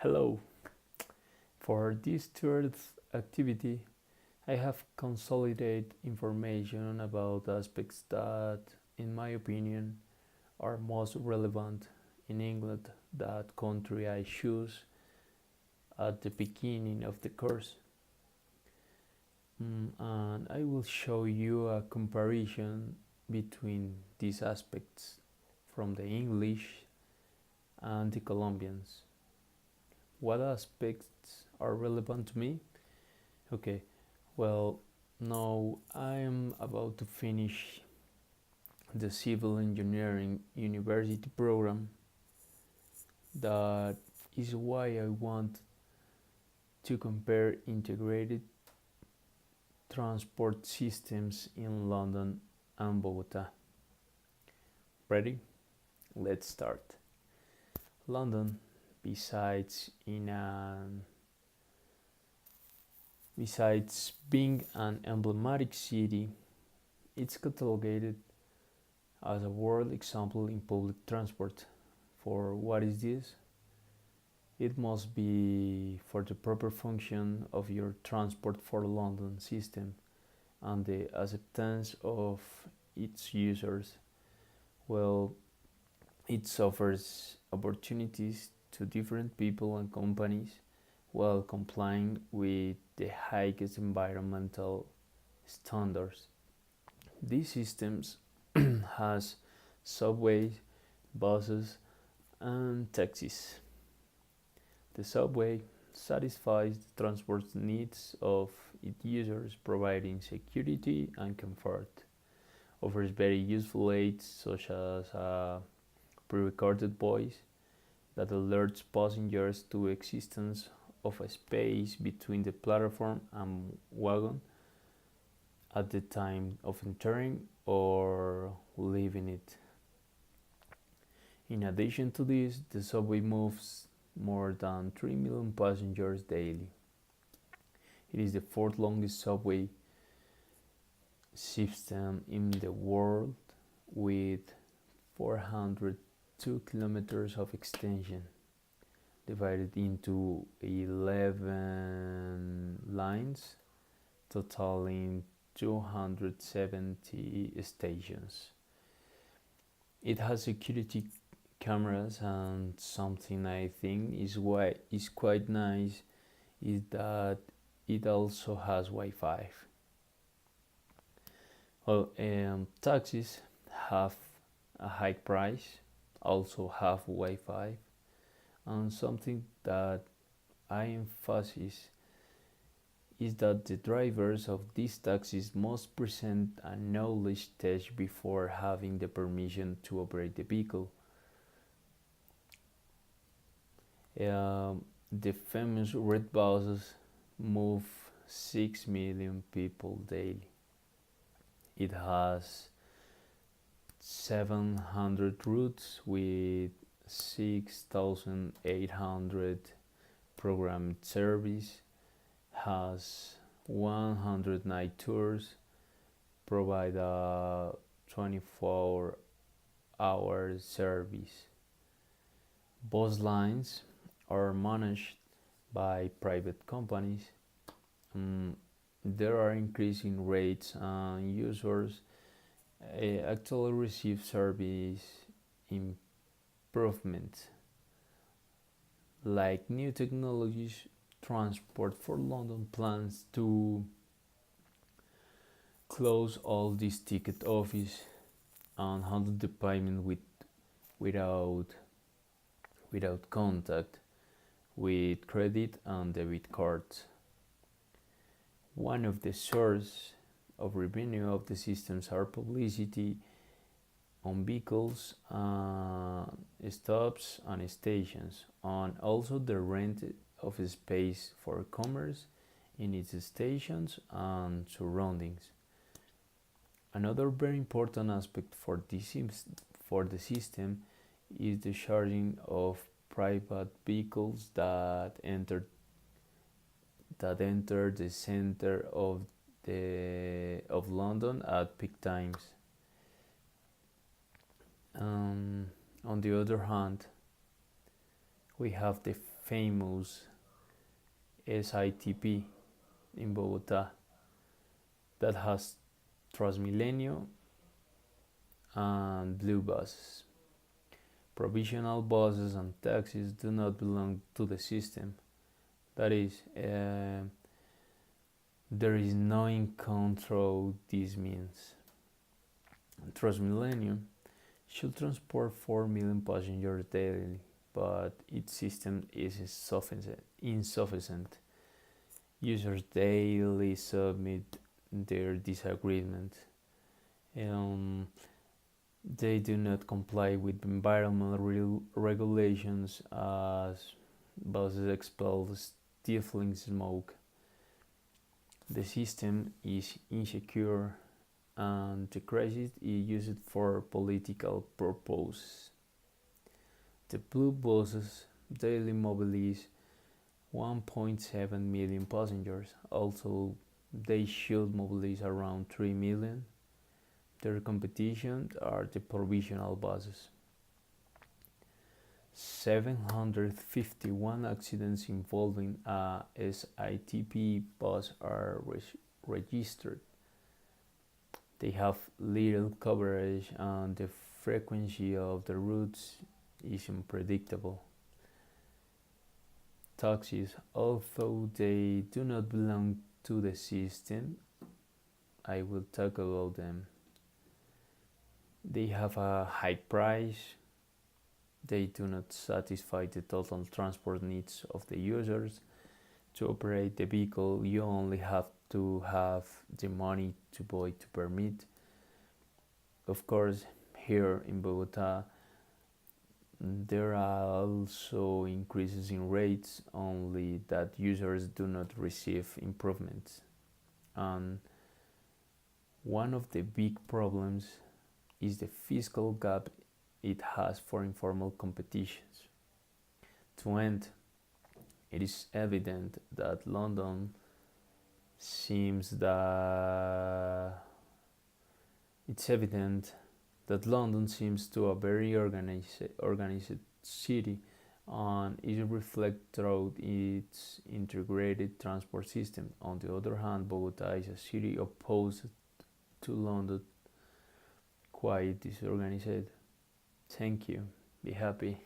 Hello. For this third activity, I have consolidated information about aspects that, in my opinion, are most relevant in England, that country I choose at the beginning of the course. And I will show you a comparison between these aspects from the English and the Colombians. What aspects are relevant to me? Okay, well, now I'm about to finish the civil engineering university program. That is why I want to compare integrated transport systems in London and Bogota. Ready? Let's start. London, besides in an Besides being an emblematic city, it's catalogued as a world example in public transport. For what is this? It must be for the proper function of your transport for London system and the acceptance of its users. Well, it offers opportunities to different people and companies while complying with the highest environmental standards. These systems has subways, buses, and taxis. The subway satisfies the transport needs of its users, providing security and comfort. Offers very useful aids such as a pre-recorded voice that alerts passengers to existence of a space between the platform and wagon at the time of entering or leaving it. In addition to this, the subway moves more than 3 million passengers daily. It is the fourth longest subway system in the world with 402 kilometers of extension, divided into 11 lines, totaling 270 stations. It has security cameras, and something I think is quite nice is that it also has Wi-Fi. Well, taxis have a high price, also have Wi-Fi, and something that I emphasize is that the drivers of these taxis must present a knowledge test before having the permission to operate the vehicle. The famous red buses move 6 million people daily. It has 700 routes with 6,800 programmed service, has 100 night tours, provide a 24-hour service. Bus lines are managed by private companies. There are increasing rates and users actually receive service improvements like new technologies. Transport for London plans to close all these ticket office and handle the payment without contact with credit and debit cards. One of the sources of revenue of the systems are publicity on vehicles, stops and stations, and also the rent of space for commerce in its stations and surroundings. Another very important aspect for the system is the charging of private vehicles that enter the center of London at peak times. On the other hand, We have the famous SITP in Bogota that has Transmilenio and blue buses. Provisional buses and taxis do not belong to the system. That is, there is no control. This means Transmilenio should transport 4 million passengers daily, but its system is insufficient. Users daily submit their disagreement. Um, they do not comply with environmental regulations as buses expel stifling smoke. The system is insecure and the crisis is used for political purposes. The blue buses daily mobilize 1.7 million passengers, although they should mobilize around 3 million. Their competition are the provisional buses. 751 accidents involving a SITP bus are registered. They have little coverage and the frequency of the routes is unpredictable. Taxis, although they do not belong to the system, I will talk about them. They have a high price. They do not satisfy the total transport needs of the users. To operate the vehicle, you only have to have the money to buy the permit. Of course, here in Bogota, there are also increases in rates, only that users do not receive improvements. And one of the big problems is the fiscal gap it has for informal competitions. To end, it is evident that London seems to a very organized city and is reflected through its integrated transport system. On the other hand, Bogota is a city opposed to London, quite disorganized. Thank you. Be happy.